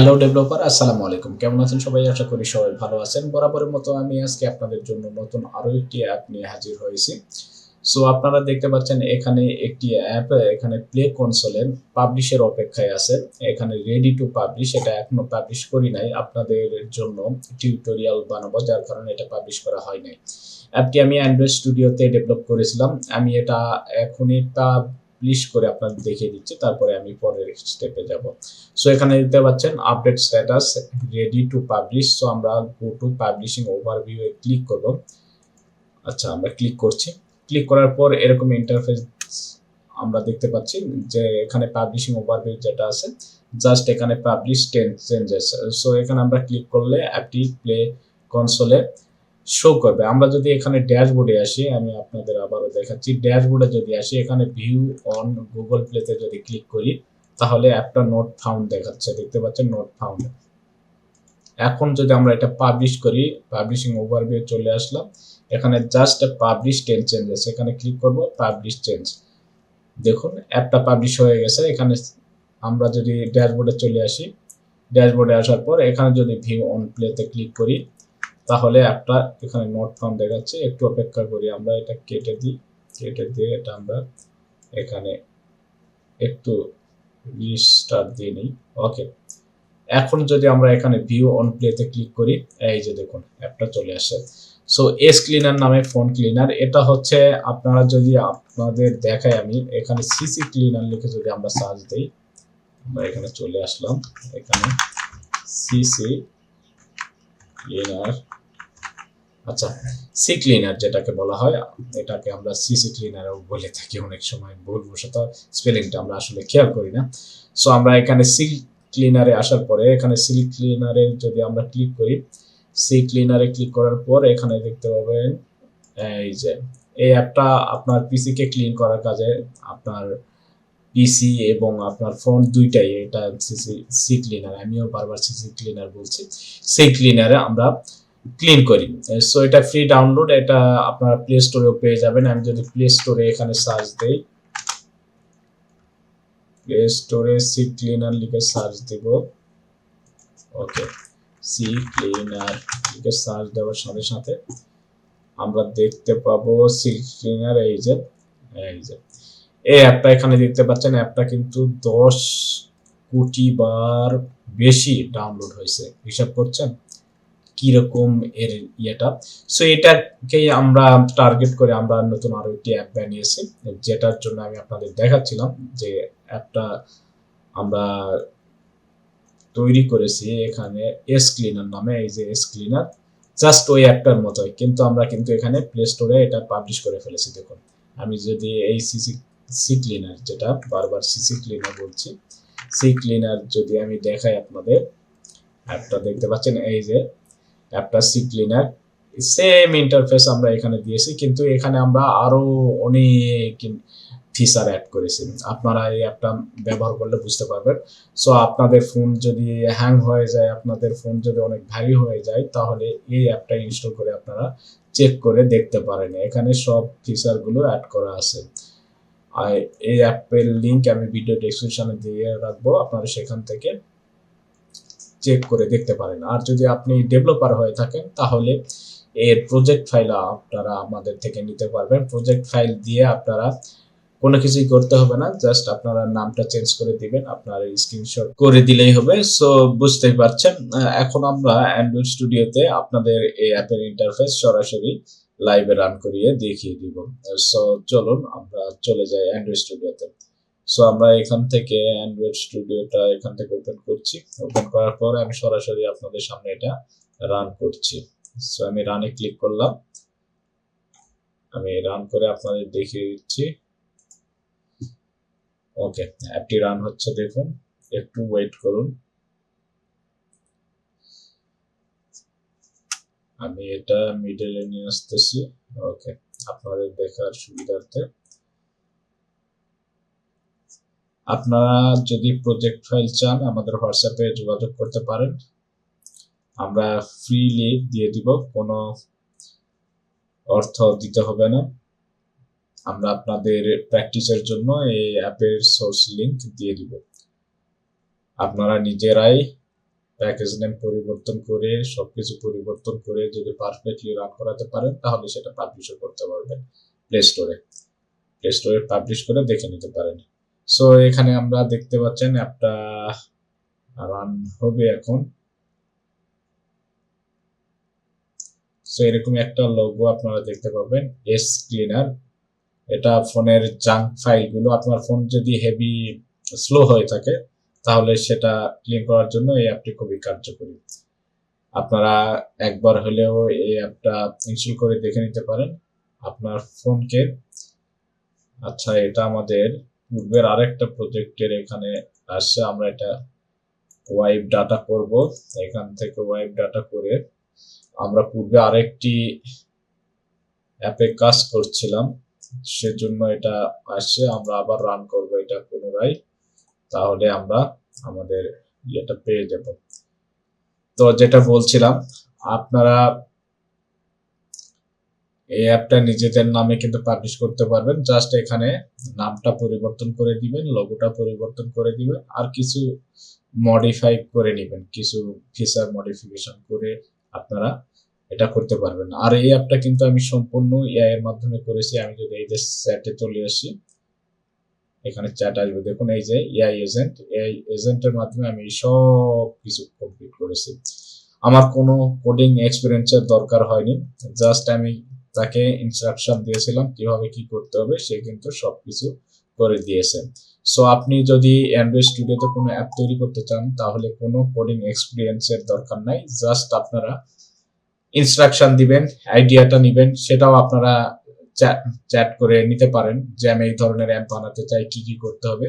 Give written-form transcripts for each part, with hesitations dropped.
Hello developer, আসসালামু আলাইকুম। কেমন আছেন সবাই? আশা করি সবাই ভালো আছেন। বরাবরের মতো আমি আজকে আপনাদের জন্য নতুন আরো একটি অ্যাপ নিয়ে হাজির হয়েছি। সো আপনারা দেখতে পাচ্ছেন এখানে একটি অ্যাপ এখানে প্লে কনসোলের পাবলিশের অপেক্ষায় আছে। এখানে রেডি টু পাবলিশ, এটা এখনো পাবলিশ করি নাই। আপনাদের জন্য টিউটোরিয়াল বানাবো, যার কারণে এটা পাবলিশ করা হয় নাই। অ্যাপটি আমি অ্যান্ড্রয়েড স্টুডিওতে ডেভেলপ করেছিলাম। আমি এটা এখনই পাবলিশ করে আপনাদের দেখিয়ে দিচ্ছি। তারপরে আমি পরের স্টেপে যাব। সো এখানে দেখতে পাচ্ছেন update status ready to publish. So আমরা গো টু পাবলিশিং ওভারভিউ এ ক্লিক করব। আচ্ছা, আমরা ক্লিক করছি। ক্লিক করার পর এরকম ইন্টারফেস আমরা দেখতে পাচ্ছি যে এখানে পাবলিশিং ওভারভিউ যেটা আছে, জাস্ট এখানে পাবলিশ চেঞ্জেস। সো এখানে আমরা ক্লিক করলে অ্যাপটি প্লে কনসোলে শো করবে। আমরা যদি এখানে ড্যাশবোর্ডে আসি, আমি আপনাদের আবারও দেখাচ্ছি। ড্যাশবোর্ডে যদি আসি, এখানে ভিউ অন গুগল প্লেতে যদি ক্লিক করি, তাহলে অ্যাপটা নোট ফাউন্ড দেখাচ্ছে। দেখতে পাচ্ছেন নোট ফাউন্ড। এখন যদি আমরা এটা পাবলিশ করি, পাবলিশিং ওভারভিউ চলে আসলাম। এখানে জাস্ট পাবলিশ 10 চেঞ্জেস, এখানে ক্লিক করব, পাবলিশ চেঞ্জ। দেখুন অ্যাপটা পাবলিশ হয়ে গেছে। এখানে আমরা যদি ড্যাশবোর্ডে চলে আসি, ড্যাশবোর্ডে আসার পর এখানে যদি ভিউ অন প্লেতে ক্লিক করি, তাহলে অ্যাপটা এখানে নোট ফাউন্ড দেখাচ্ছে। একটু অপেক্ষা করি, আমরা এটা কেটে দিই। কেটে দিয়ে এটা আমরা এখানে একটু রিস্টার্ট দিয়ে নিই। ওকে, এখন যদি আমরা এখানে ভিউ অন প্লেতে ক্লিক করি, এই যে দেখুন অ্যাপটা চলে আসে। সো এস ক্লিনার নামে ফোন ক্লিনার, এটা হচ্ছে আপনারা যদি আপনাদের দেখায়, আমি এখানে সিসি ক্লিনার লিখে যদি আমরা সার্চ দিই, আমরা এখানে চলে আসলাম। এখানে সিসি ক্লিনার, আচ্ছা সি ক্লিনার যেটাকে বলা হয়, এটাকে আমরা সিসি ক্লিনারও বলে থাকি অনেক সময়, ভুলবশত স্পেলিংটা আমরা আসলে খেয়াল করি না। সো আমরা এখানে সি ক্লিনারে আসার পরে এখানে সি ক্লিনারে যদি আমরা ক্লিক করি, সি ক্লিনারে ক্লিক করার পর এখানে দেখতে পাবেন এই যে এই অ্যাপটা আপনার পিসি কে ক্লিন করার কাজে, আপনার পিসি এবং আপনার ফোন দুইটাই এটা সি ক্লিনার, আমিও বারবার সিসি ক্লিনার বলছি। সি ক্লিনারে আমরা ক্লিন করি। সো এটা ফ্রি ডাউনলোড, এটা আপনারা প্লে স্টোরেও পেয়ে যাবেন। আমি যদি প্লে স্টোরে এখানে সার্চ দেই, প্লে স্টোরে সি ক্লিনার লিখে সার্চ দিব। ওকে, সি ক্লিনার লিখে সার্চ দেওয়ার সাথে সাথে আমরা দেখতে পাবো সি ক্লিনার। এই যে এই অ্যাপটা এখানে দেখতে পাচ্ছেন, অ্যাপটা কিন্তু 10 কোটি বার বেশি ডাউনলোড হয়েছে। হিসাব করছেন কিরকম এর ইয়েটা। সো এটাকেই আমরা টার্গেট করে আমরা নতুন আরো একটি অ্যাপ বানিয়েছি, যেটার জন্য আমি আপনাদের দেখাচ্ছিলাম যে অ্যাপটা আমরা তৈরি করেছি এখানে এস ক্লিনার নামে। এই যে এস ক্লিনার জাস্ট ওই অ্যাপটার মতোই, কিন্তু আমরা কিন্তু এখানে প্লে স্টোরে এটা পাবলিশ করে ফেলেছি। দেখুন আমি যদি এই সি ক্লিনার, যেটা বারবার সিসি ক্লিনার বলছি, সি ক্লিনার যদি আমি দেখাই আপনাদের, অ্যাপটা দেখতে পাচ্ছেন এই যে অ্যাপটা সি ক্লিনার, সেম ইন্টারফেস আমরা এখানে দিয়েছি, কিন্তু এখানে আমরা আরো অনেক ফিচার অ্যাড করেছি। আপনারা এই অ্যাপটা ব্যবহার করলে বুঝতে পারবেন। সো আপনাদের ফোন যদি হ্যাং হয়ে যায়, আপনাদের ফোন যদি অনেক ভারী হয়ে যায়, তাহলে এই অ্যাপটা ইনস্টল করে আপনারা চেক করে দেখতে পারেন। এখানে সব ফিচারগুলো অ্যাড করা আছে। আর এই অ্যাপের লিংক আমি ভিডিও ডেসক্রিপশনে দিয়ে রাখবো, আপনারা সেখান থেকে চেক করে দেখতে পারেন। আর যদি আপনি ডেভেলপার হয়ে থাকেন, তাহলে এর প্রজেক্ট ফাইল আপনারা আমাদের থেকে নিতে পারবেন। প্রজেক্ট ফাইল দিয়ে আপনারা কোনো কিছুই করতে হবে না, জাস্ট আপনারা নামটা চেঞ্জ করে দিবেন, আপনার স্ক্রিনশট করে দিলেই হবে। সো বুঝতেই পারছেন। এখন আমরা অ্যান্ড্রয়েড স্টুডিওতে আপনাদের এই অ্যাপের ইন্টারফেস সরাসরি লাইভে রান করিয়ে দেখিয়ে দিব। সো চলুন আমরা চলে যাই অ্যান্ড্রয়েড স্টুডিওতে। সো আমরা এখান থেকে অ্যান্ড্রয়েড স্টুডিওটা এখান থেকে ওপেন করছি। ওপেন করার পর আমি সরাসরি আপনাদের সামনে এটা রান করছি। সো আমি রানে ক্লিক করলাম। আমি রান করে আপনাদের দেখিয়ে দিচ্ছি। ওকে, অ্যাপটি রান হচ্ছে, দেখুন, একটু ওয়েট করুন। আমি এটা মিডলে নিয়ে আসতেছি। ওকে, আপনাদের দেখার সুবিধার্থে আপনারা যদি প্রজেক্ট ফাইল চান, আমাদের হোয়াটসঅ্যাপে যোগাযোগ করতে পারেন, আমরা ফ্রিলি দিয়ে দিব, কোনো অর্থ দিতে হবে না। আমরা আপনাদের প্র্যাকটিসের জন্য এই অ্যাপের সোর্স লিংক দিয়ে দিব, আপনারা নিজেরাই প্যাকেজ নেম পরিবর্তন করে সবকিছু পরিবর্তন করে যদি পারফেক্টলি রান করাতে পারেন তাহলে সেটা পাবলিশও করতে পারবেন প্লে স্টোরে পাবলিশ করে দেখে নিতে পারেন। সো এখানে আমরা দেখতে পাচ্ছেন অ্যাপটা রান হবে এখন। সো এরকম একটা লোগো আপনারা দেখতে পাবেন, এস ক্লিনার। এটা ফোনের জাঙ্ক ফাইলগুলো, আপনার ফোন যদি হেভি স্লো হয়ে থাকে তাহলে সেটা ক্লিন করার জন্য এই অ্যাপটি খুবই কার্যকরী। আপনারা একবার হলেও এই অ্যাপটা ইনস্টল করে দেখে নিতে পারেন আপনার ফোনকে। আচ্ছা, এটা আমাদের পূর্বের আরেকটা প্রজেক্টের এখানে আসছে। আমরা এটা ওয়াইপ ডাটা করব। এখান থেকে ওয়াইপ ডাটা করে আমরা পূর্বে আরেকটি অ্যাপে কাজ করছিলাম, সেজন্য এটা আসছে। আমরা আবার রান করব এটা পুনরায়, তাহলে আমরা আমাদের ইয়েটা পেয়ে যাব। তো যেটা বলছিলাম, আপনারা এই অ্যাপটা নিজেদের নামে কিন্তু পাবলিশ করতে পারবেন। জাস্ট এখানে নামটা পরিবর্তন করে দিবেন, লোগোটা পরিবর্তন করে দিবেন, আর কিছু মডিফাই করে নেবেন, কিছু ফিচার মডিফিকেশন করে আপনারা এটা করতে পারবেন। আর এই অ্যাপটা কিন্তু আমি সম্পূর্ণ এআই এর মাধ্যমে করেছি। আমি যদি এই যে চ্যাটে চলে আসি, এখানে চ্যাট আসবে, দেখুন এই যে এআই এজেন্টের মাধ্যমে আমি সব কিছু কমপ্লিট করেছি। আমার কোনো কোডিং এক্সপিরিয়েন্সের দরকার হয়নি, জাস্ট আমি তাকে ইনস্ট্রাকশন দিয়েছিলাম কিভাবে কি করতে হবে, সে কিন্তু সবকিছু করে দিয়েছে। সো আপনি যদি অ্যান্ড্রয়েড স্টুডিওতে কোনো অ্যাপ তৈরি করতে চান তাহলে কোনো কোডিং এক্সপিরিয়েন্সের দরকার নাই, জাস্ট আপনারা ইনস্ট্রাকশন দিবেন, আইডিয়াটা নেবেন, সেটাও আপনারা চ্যাট করে নিতে পারেন যে আমি এই ধরনের অ্যাপ বানাতে চাই, কি কি করতে হবে,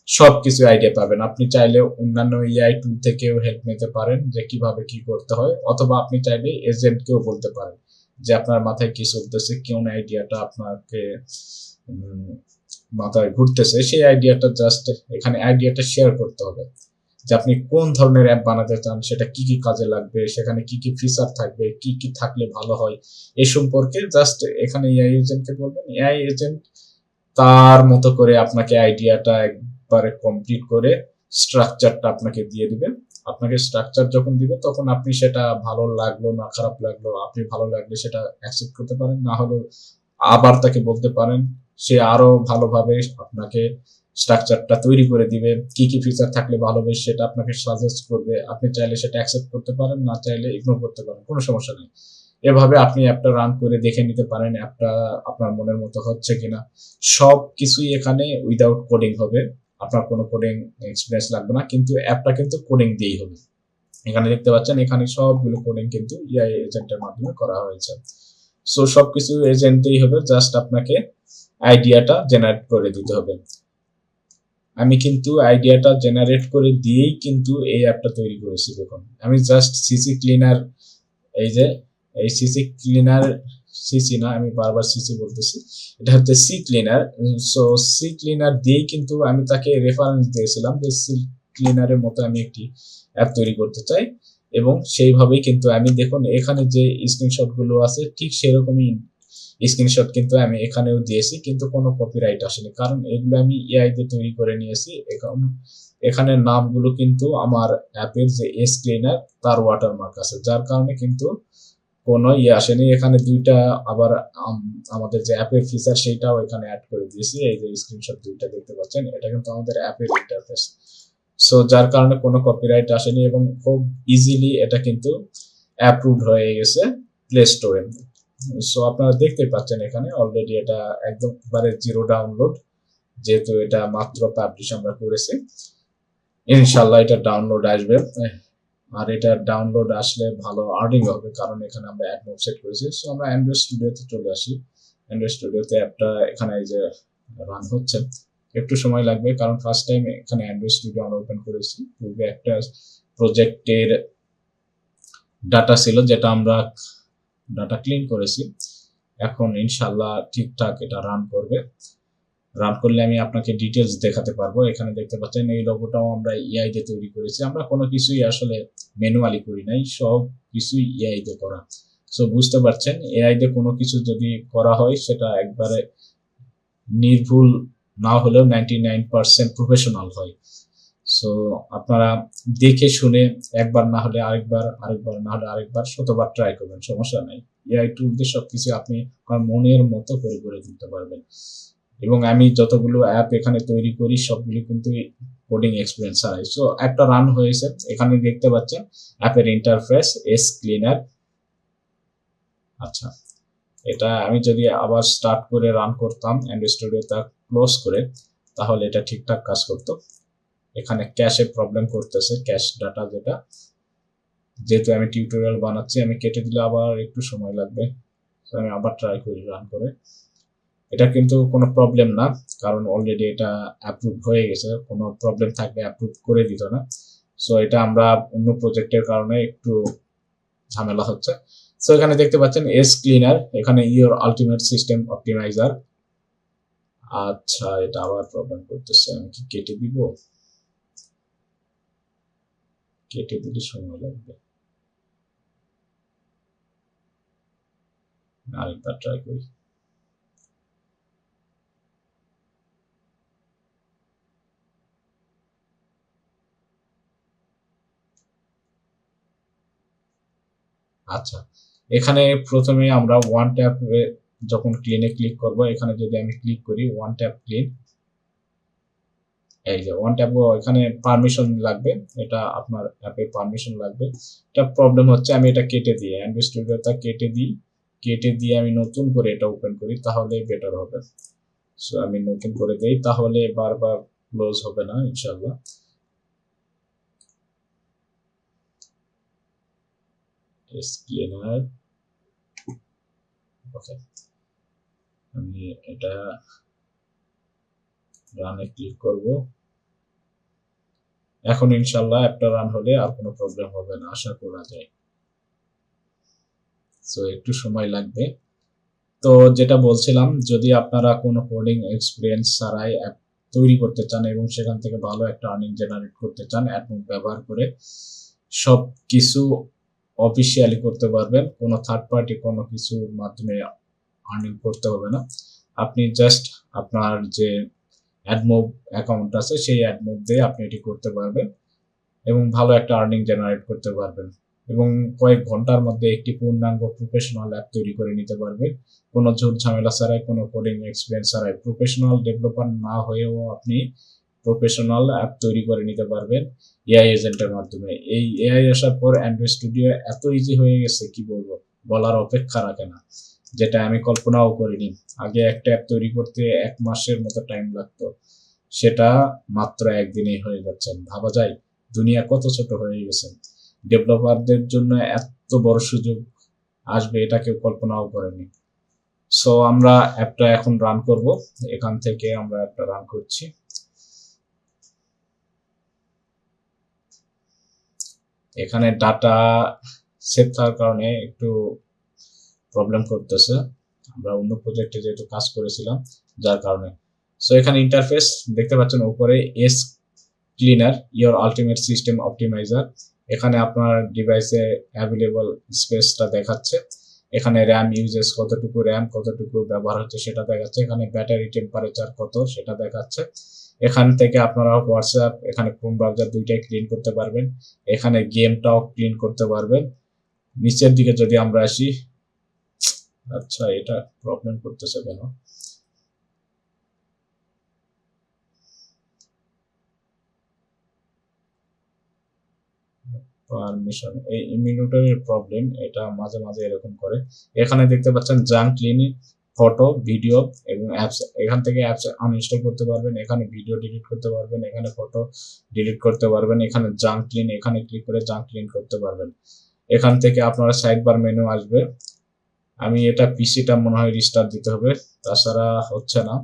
সবকিছু আইডিয়া পাবেন। আপনি চাইলে অন্যান্য এআই টুল থেকেও হেল্প নিতে পারেন যে কিভাবে কি করতে হয়, অথবা আপনি চাইলে এজেন্টকেও বলতে পারেন যে আপনার মাথায় কি চলতেছে, কোন আইডিয়াটা আপনাকে মাথায় ঘুরতেছে, সেই আইডিয়াটা জাস্ট এখানে আইডিয়াটা শেয়ার করতে হবে যে আপনি কোন ধরনের অ্যাপ বানাতে চান, সেটা কি কি কাজে লাগবে, সেখানে কি কি ফিচার থাকবে, কি কি থাকলে ভালো হয়, এই সম্পর্কে জাস্ট এখানে এআই এজেন্টকে বলবেন। এআই এজেন্ট তার মতো করে আপনাকে আইডিয়াটা একবারে কমপ্লিট করে স্ট্রাকচারটা আপনাকে দিয়ে দিবে। আপনাকে স্ট্রাকচার যখন দিবে তখন আপনি সেটা ভালো লাগলো না খারাপ লাগলো, আপনি ভালো লাগলে সেটা অ্যাকসেপ্ট করতে পারেন, না হলে আবার তাকে বলতে পারেন, সে আরো ভালোভাবে আপনাকে স্ট্রাকচারটা তৈরি করে দিবে। কি কি ফিচার থাকলে ভালো হবে সেটা আপনাকে সাজেস্ট করবে। আপনি চাইলে সেটা অ্যাকসেপ্ট করতে পারেন, না চাইলে ইগনোর করতে পারেন, কোনো সমস্যা নেই। এভাবে আপনি অ্যাপটা রান করে দেখে নিতে পারেন অ্যাপটা আপনার মনের মতো হচ্ছে কিনা। সব কিছুই এখানে উইদাউট কোডিং হবে, আপনার কোনো কোডিং এক্সপিরিয়েন্স লাগবে না, কিন্তু অ্যাপটা কিন্তু কোডিং দিয়েই হবে। এখানে দেখতে পাচ্ছেন এখানে সবগুলো কোডিং কিন্তু এআই এজেন্টের মাধ্যমে করা হয়েছে। সো সবকিছু এজেন্ট দিয়েই হবে, জাস্ট আপনাকে আইডিয়াটা জেনারেট করে দিতে হবে। আমি কিন্তু আইডিয়াটা জেনারেট করে দিয়েই কিন্তু এই অ্যাপটা তৈরি করেছি। দেখুন আমি জাস্ট সিসি ক্লিনার, এই যে এই সিসি ক্লিনার, সিসি না আমি বারবার সিসি বলতেছি, এটা হচ্ছে CCleaner. So CCleaner দিয়েই কিন্তু আমি তাকে রেফারেন্স দিয়েছিলাম যে সি ক্লিনারের মতো আমি একটি অ্যাপ তৈরি করতে চাই, এবং সেইভাবেই কিন্তু আমি দেখুন এখানে যে স্ক্রিনশট গুলো আছে ঠিক সেরকমই স্ক্রিনশট কিন্তু আমি এখানেও দিয়েছি, কিন্তু কোনো কপিরাইট আসেনি, কারণ এগুলো আমি এআই দিয়ে তৈরি করে নিয়েছি। এখানে নামগুলো কিন্তু আমার অ্যাপের যে এস ক্লিনার তার ওয়াটারমার্ক আছে, যার কারণে কিন্তু কোনো আসেনি। এখানে দুইটা আবার আমাদের যে অ্যাপের ফিচার সেইটাও এখানে অ্যাড করে দিয়েছি। এই যে স্ক্রিনশট দুইটা দেখতে পাচ্ছেন, এটা কিন্তু আমাদের অ্যাপের ইন্টারফেস। সো যার কারণে কোনো কপিরাইট আসেনি এবং খুব ইজিলি এটা কিন্তু অ্যাপ্রুভড হয়ে গেছে প্লে স্টোরে। সো আপনারা দেখতে পাচ্ছেন এখানে অলরেডি এটা একদমবারে জিরো ডাউনলোড, যেহেতু এটা মাত্র পাবলিশ আমরা করেছি। ইনশাল্লাহ এটা ডাউনলোড আসবে, আর এটা ডাউনলোড আসলে ভালো আর্নিং হবে, কারণ এখানে আমরা অ্যাড মোড সেট করেছি। সো আমরা অ্যান্ড্রয়েড স্টুডিওতে চলে আসি। অ্যান্ড্রয়েড স্টুডিওতে অ্যাপটা এখানে এই যে রান হচ্ছে, একটু সময় লাগবে কারণ ফার্স্ট টাইম এখানে অ্যান্ড্রয়েড স্টুডিও আমরা ওপেন করেছি। পূর্বে একটা প্রজেক্টের ডাটা ছিল যেটা আমরা ডাটা ক্লিন করেছি। এখন ইনশাল্লাহ ঠিকঠাক এটা রান করবে। রান করলে আমি আপনাকে ডিটেলস দেখাতে পারবো। এখানে দেখতে পাচ্ছেন এই লোগোটাও আমরা এআই দিয়ে তৈরি করেছি। আমরা কোনো কিছুই আসলে ম্যানুয়ালি করি নাই, সব কিছুই এআই দিয়ে করা। সো বুঝতে পারছেন এআই দিয়ে কোনো কিছু যদি করা হয় সেটা একবারে নির্ভুল না হলেও 99% প্রফেশনাল হয়। সো আপনারা দেখে শুনে একবার না হলে আরেকবার, আরেকবার না হলে আরেকবার, শতবার ট্রাই করবেন, সমস্যা নাই। এআই টুল দিয়ে সবকিছু আপনি আপনার মনের মতো করে তুলতে পারবেন। এবং আমি যতগুলো অ্যাপ এখানে তৈরি করি সবগুলো কিন্তু কোডিং এক্সপিরিয়েন্স ছাড়াই। সো অ্যাপটা রান হয়েছে, এখানে দেখতে পাচ্ছেন অ্যাপের ইন্টারফেস এস ক্লিনার। আচ্ছা, এটা আমি যদি আবার স্টার্ট করে রান করতাম অ্যান্ড্রয়েড স্টুডিওটা ক্লোজ করে, তাহলে এটা ঠিকঠাক কাজ করতো। এখানে ক্যাশে প্রবলেম করতেছে, ক্যাশ ডাটা যেটা, যেহেতু আমি টিউটোরিয়াল বানাচ্ছি, আমি কেটে দিলে আবার একটু সময় লাগবে। আমি আবার ট্রাই করি রান করে। এটা কিন্তু কোনো প্রবলেম না, কারণ অলরেডি এটা অ্যাপ্রুভ হয়ে গেছে। কোনো প্রবলেম থাকলে অ্যাপ্রুভ করে দিত না। সো এটা আমরা অন্য প্রজেক্টের কারণে একটু ঝামেলা হচ্ছে। সো এখানে দেখতে পাচ্ছেন এস ক্লিনার, এখানে ইওর আলটিমেট সিস্টেম অপটিমাইজার। আচ্ছা, এটা আবার প্রবলেম করতেছে, আমি কি কেটে দিব? কেটে দিলে সময় লাগবে, আরেকবার ট্রাই করি। আচ্ছা, এখানে প্রথমে আমরা ওয়ান ট্যাপ যখন ক্লিনে ক্লিক করব, এখানে যদি আমি ক্লিক করি ওয়ান ট্যাপ ক্লিন, এই যে ওয়ান ট্যাপ, এখানে পারমিশন লাগবে, এটা আপনার অ্যাপে পারমিশন লাগবে। এটা প্রবলেম হচ্ছে, আমি এটা কেটে দিই, অ্যান্ড্রয়েড স্টুডিওটা কেটে দিয়ে আমি নতুন করে এটা ওপেন করি, তাহলে বেটার হবে। সো আমি নতুন করে দেই, তাহলে বারবার ক্লোজ হবে না ইনশাআল্লাহ। ক্লিনার, ওকে, আমি এটা রানে ক্লিক করব। এখন ইনশাআল্লাহ অ্যাপটা রান হলে আর কোনো প্রবলেম হবে না, আশা করা যায়। সো একটু সময় লাগবে। তো যেটা বলছিলাম, যদি আপনারা কোনো কোডিং এক্সপিরিয়েন্স ছাড়াই অ্যাপ তৈরি করতে চান এবং সেখান থেকে ভালো একটা আর্নিং জেনারেট করতে চান, অ্যাডমোব ব্যবহার করে সব কিছু অফিসিয়ালি করতে পারবেন, কোনো থার্ড পার্টি কোনো কিছুর মাধ্যমে আর্নিং করতে হবে না। আপনি জাস্ট আপনার যে অ্যাডমোব অ্যাকাউন্ট আছে সেই অ্যাডমোব দিয়ে আপনি এটি করতে পারবেন এবং ভালো একটা আর্নিং জেনারেট করতে পারবেন এবং কয়েক ঘন্টার মধ্যে একটি পূর্ণাঙ্গ প্রফেশনাল অ্যাপ তৈরি করে নিতে পারবেন, কোনো ঝুট ঝামেলা ছাড়াই, কোনো কোডিং এক্সপিরিয়েন্স ছাড়াই। প্রফেশনাল ডেভেলপার না হয়েও আপনি প্রফেশনাল অ্যাপ তৈরি করে নিতে পারবেন এআই এজেন্টের মাধ্যমে। এই এআই আসার পর অ্যান্ড্রয়েড স্টুডিও এত ইজি হয়ে গেছে, কি বলবো, বলার অপেক্ষা রাখে না, যেটা আমি কল্পনাও করিনি। আগে একটা অ্যাপ তৈরি করতে 1 মাসের মতো টাইম লাগতো, সেটা মাত্র একদিনেই হয়ে যাচ্ছে। ভাবা যায় দুনিয়া কত ছোট হয়ে গেছে। ডেভেলপারদের জন্য এত বড় সুযোগ আসবে এটা কেউ কল্পনাও করেনি। সো আমরা অ্যাপটা এখন রান করব, এখান থেকে আমরা অ্যাপটা রান করছি। এখানে ডাটা সেভ থাকার কারণে একটু প্রবলেম করতেছে, আমরা অন্য প্রজেক্টে যেহেতু কাজ করেছিলাম যার কারণে। সো এখানে ইন্টারফেস দেখতে পাচ্ছেন উপরে, S cleaner your ultimate system optimiser. এখানে আপনার ডিভাইসে অ্যাভেলেবল স্পেসটা দেখাচ্ছে, এখানে র্যাম ইউজেস কতটুকু, র্যাম কতটুকু ব্যবহার হচ্ছে সেটা দেখাচ্ছে, এখানে ব্যাটারি টেম্পারেচার কত সেটা দেখাচ্ছে। এখান থেকে আপনারা হোয়াটসঅ্যাপ, এখানে ক্রোম ব্রাউজার দুইটাই ক্লিন করতে পারবেন, এখানে গেমটাও ক্লিন করতে পারবেন। নিচের দিকে যদি আমরা আসি, আচ্ছা এটা প্রবলেম করতেছে কেন? পারমিশন, এই ইমিউনেটরের প্রবলেম, এটা মাঝে মাঝে এরকম করে। এখানে দেখতে পাচ্ছেন জাঙ্ক ক্লিন, ফটো, ভিডিও এবং অ্যাপস, এখান থেকে অ্যাপস আনইনস্টল করতে পারবেন, এখানে ভিডিও ডিলিট করতে পারবেন, এখানে ফটো ডিলিট করতে পারবেন, এখানে জাঙ্ক ক্লিন, এখানে ক্লিক করে জাঙ্ক ক্লিন করতে পারবেন। এখান থেকে আপনারা সাইড বার মেনু আসবে। আমি এটা পিসিটা মনে হয় রিস্টার্ট দিতে হবে, তাছাড়া হচ্ছে না।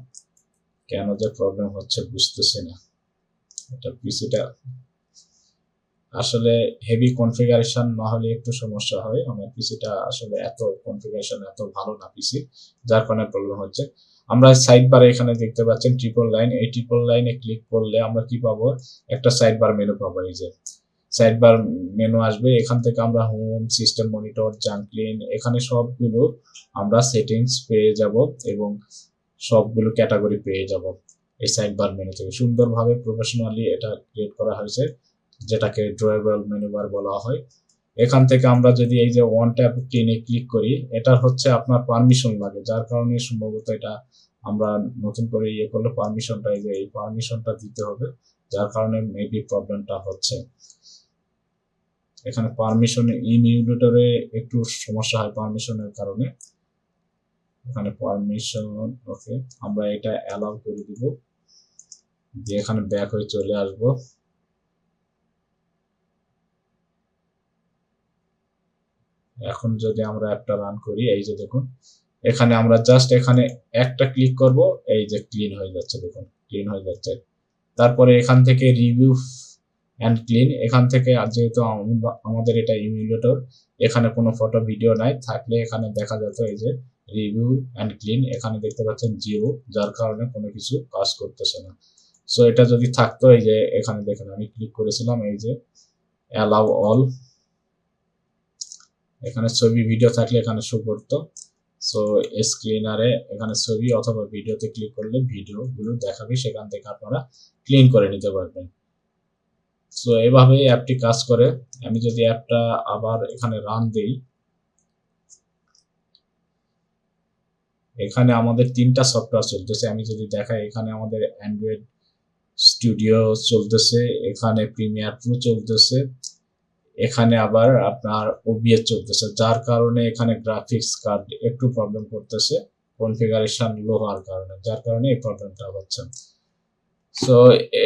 কেন যে প্রবলেম হচ্ছে বুঝতেছি না। এটা পিসিটা আসলে হেভি কনফিগারেশন না হলে একটু সমস্যা হয়, আমার পিসিটা আসলে এত কনফিগারেশন এত ভালো না পিসি, যার কারণে প্রবলেম হচ্ছে। আমরা সাইড বারে এখানে দেখতে পাচ্ছেন ট্রিপল লাইন, এই ট্রিপল লাইনে ক্লিক করলে আমরা কি পাবো, একটা সাইড বার মেনু পাবো। এই যে সাইড বার মেনু আসবে, এখান থেকে আমরা home, system monitor, junk clean, এখানে সবগুলো আমরা সেটিংস পেয়ে যাব এবং সবগুলো ক্যাটাগরি পেয়ে যাব। এই সাইড বার মেনু থেকে সুন্দরভাবে প্রফেশনালি এটা ক্রিয়েট করা হয়েছে, যেটাকে ড্রয়েবল মেনু বার বলা হয়। এখান থেকে আমরা যদি এই যে ওয়ান ট্যাপ ক্লিনে ক্লিক করি, এটা হচ্ছে আপনার পারমিশন লাগে, যার কারণে সম্ভবত এটা আমরা নতুন করে করলে পারমিশনটা এই পারমিশনটা দিতে হবে, যার কারণে মেবি প্রবলেমটা হচ্ছে। এখানে পারমিশন ইমিউলেটরে একটু সমস্যা হয় পারমিশনের কারণে। এখানে পারমিশন ওকে, আমরা এটা অ্যালাউ করে দিব, দিয়ে এখানে ব্যাক হয়ে চলে আসব। এখন যদি আমরা অ্যাপটা রান করি, এই যে দেখুন এখানে আমরা জাস্ট এখানে একটা ক্লিক করব, এই যে ক্লিন হয়ে যাচ্ছে, দেখুন ক্লিন হয়ে যাচ্ছে। তারপরে এখান থেকে রিভিউ অ্যান্ড ক্লিন, এখান থেকে যেহেতু আমাদের এটা ইমিউলেটর, এখানে কোনো ফটো ভিডিও নাই, থাকলে এখানে দেখা যেত এই যে রিভিউ অ্যান্ড ক্লিন, এখানে দেখতে পাচ্ছেন 0, যার কারণে কোনো কিছু কাজ করতেছে না। সো এটা যদি থাকতো, এই যে এখানে দেখেন আমি ক্লিক করেছিলাম, এই যে অ্যালাউ অল, এখানে ছবি ভিডিও থাকলে এখানে শো করতো। সো স্ক্রিনারে এখানে ছবি অথবা ভিডিওতে ক্লিক করলে ভিডিওগুলো দেখাবে, সেখান থেকে আপনারা ক্লিন করে নিতে পারবেন। সো এভাবেই অ্যাপটি কাজ করে। আমি যদি অ্যাপটা আবার এখানে রান দেই, এখানে আমাদের 3টা সফটওয়্যার চলতেছে। আমি যদি দেখাই, এখানে আমাদের অ্যান্ড্রয়েড স্টুডিও চলতেছে, এখানে প্রিমিয়ার প্রো চলতেছে, এখানে আবার আপনার ওবিএস চলতেছে, যার কারণে এখানে গ্রাফিক্স কার্ড একটু প্রবলেম করতেছে, কনফিগারেশন লো হওয়ার কারণে, যার কারণে এই প্রবলেমটা হচ্ছে। সো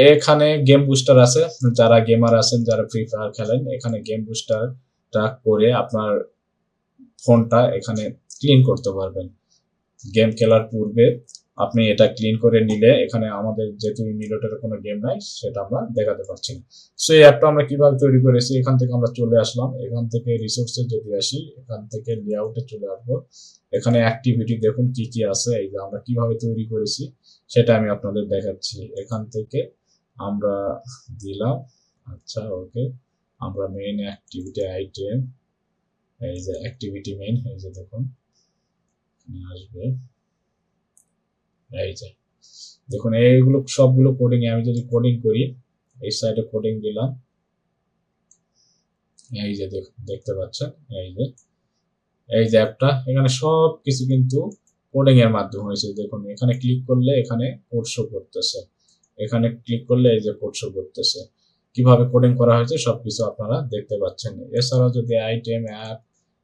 এখানে গেম বুস্টার আছে, যারা গেমার আছেন, যারা ফ্রি ফায়ার খেলেন, এখানে গেম বুস্টারটা করে আপনার ফোনটা এখানে ক্লিন করতে পারবেন। গেম খেলার পূর্বে আপনি এটা ক্লিন করে নিলে, এখানে আমাদের যেহেতু ইমিউলেটরে কোনো গেম নাই, সেটা আমরা দেখাতে পারছি না। সো এই অ্যাপটা আমরা কিভাবে তৈরি করেছি, এখান থেকে আমরা চলে আসলাম, এখান থেকে রিসোর্সে যদি আসি, এখান থেকে লেআউটে চলে আসবো, এখানে অ্যাক্টিভিটি দেখুন কি কি আছে, এই যে আমরা কিভাবে তৈরি করেছি সেটা আমি আপনাদের দেখাচ্ছি। এখান থেকে আমরা দিলাম, আচ্ছা ওকে, আমরা মেইন অ্যাক্টিভিটি আইটেম, এই যে অ্যাক্টিভিটি মেইন, এই যে দেখুন আসবে, এই যে দেখুন এইগুলো সবগুলো কোডিং, আমি যদি কোডিং করি, এই সাইডে কোডিং দিলাম, এই যে দেখতে পাচ্ছেন, এই যে অ্যাপটা, এখানে সব কিছু কিন্তু কোডিং এর মাধ্যমে হয়েছে। দেখুন এখানে ক্লিক করলে এখানে কোড শো করতেছে, এখানে ক্লিক করলে এই যে কোড শো করতেছে, কিভাবে কোডিং করা হয়েছে সবকিছু আপনারা দেখতে পাচ্ছেন। এছাড়াও যদি আইটেম অ্যাপ,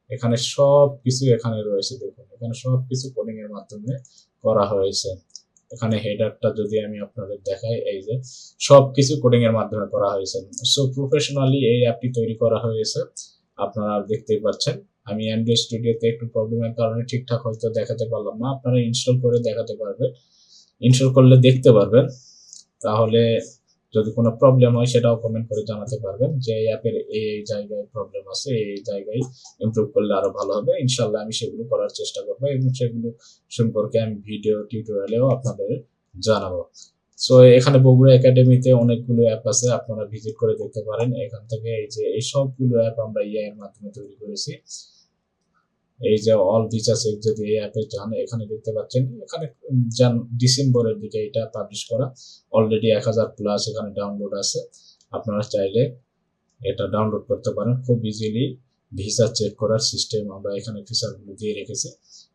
এখানে সব কিছু এখানে রয়েছে, দেখুন এখানে সব কিছু কোডিং এর মাধ্যমে করা হয়েছে। এখানে হেডারটা যদি আমি আপনাদের দেখাই, এই যে সবকিছু কোডিং এর মাধ্যমে করা হয়েছে। সো প্রফেশনালি এই অ্যাপটি তৈরি করা হয়েছে, আপনারা দেখতেই পাচ্ছেন। আমি অ্যান্ড্রয়েড স্টুডিওতে একটু প্রবলেমের কারণে ঠিকঠাক হয়তো দেখাতে পারলাম না, আপনারা ইনস্টল করে দেখাতে পারবেন, ইনস্টল করলে দেখতে পারবেন। তাহলে যদি কোনো প্রবলেম হয় সেটাও কমেন্ট করে জানাতে পারবেন, যে এই অ্যাপের এই জায়গায় প্রবলেম আছে, এই জায়গায় ইমপ্রুভ করলে আরো ভালো হবে। ইনশাল্লাহ আমি সেগুলো করার চেষ্টা করবো, এবং সেগুলো সম্পর্কে আমি ভিডিও টিউটোরিয়ালেও আপনাদের জানাবো। সো এখানে বগুড়া একাডেমিতে অনেকগুলো অ্যাপ আছে, আপনারা ভিজিট করে দেখতে পারেন। এখান থেকে এই যে এই সবগুলো অ্যাপ আমরা এআই এর মাধ্যমে তৈরি করেছি। এই যে অল ফিচার্স, যদি এই অ্যাপে যান, এখানে দেখতে পাচ্ছেন, এখানে যান ডিসেম্বরের দিকে এটা পাবলিশ করা, অলরেডি 1000+ এখানে ডাউনলোড আছে। আপনারা চাইলে এটা ডাউনলোড করতে পারেন খুব ইজিলি। ভিসা চেক করার সিস্টেম আমরা এখানে ফিচারগুলো দিয়ে রেখেছি।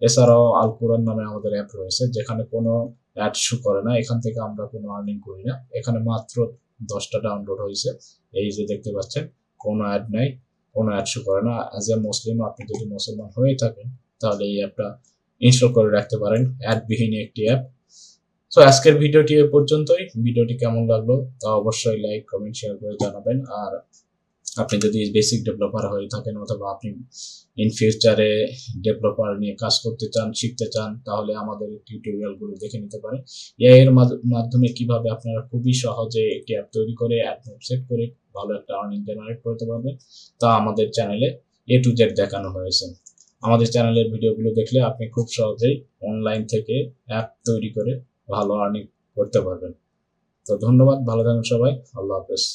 এছাড়াও আল কোরআন নামে আমাদের অ্যাপ রয়েছে, যেখানে কোনো অ্যাড শো করে না, এখান থেকে আমরা কোনো আর্নিং করি না। এখানে মাত্র 10টা ডাউনলোড হয়েছে, এই যে দেখতে পাচ্ছেন, কোনো অ্যাড নাই, কোনো অ্যাড শো করে না। অ্যাজ এ মুসলিম, আপনি যদি মুসলমান হয়ে থাকেন তাহলে এই অ্যাপটা ইনস্টল করে রাখতে পারেন, অ্যাডবিহীন একটি অ্যাপ। সো আজকের ভিডিওটি এ পর্যন্তই। ভিডিওটি কেমন লাগলো তা অবশ্যই লাইক, কমেন্ট, শেয়ার করে জানাবেন। আর আপনি যদি বেসিক ডেভেলপার হয়ে থাকেন, অথবা আপনি ইন ফিউচারে ডেভেলপার নিয়ে কাজ করতে চান, শিখতে চান, তাহলে আমাদের টিউটোরিয়ালগুলো দেখে নিতে পারেন। এআই এর মাধ্যমে কিভাবে আপনারা খুবই সহজে একটি অ্যাপ তৈরি করে অ্যাড সেট করে ভালো একটা আর্নিং জেনারেট করতে পারবেন, তা আমাদের চ্যানেলে A to Z দেখানো হয়েছে। আমাদের চ্যানেলের ভিডিওগুলো দেখলে আপনি খুব সহজেই অনলাইন থেকে অ্যাপ তৈরি করে ভালো আর্নিং করতে পারবেন। তো ধন্যবাদ, ভালো থাকুন সবাই, আল্লাহ হাফেজ।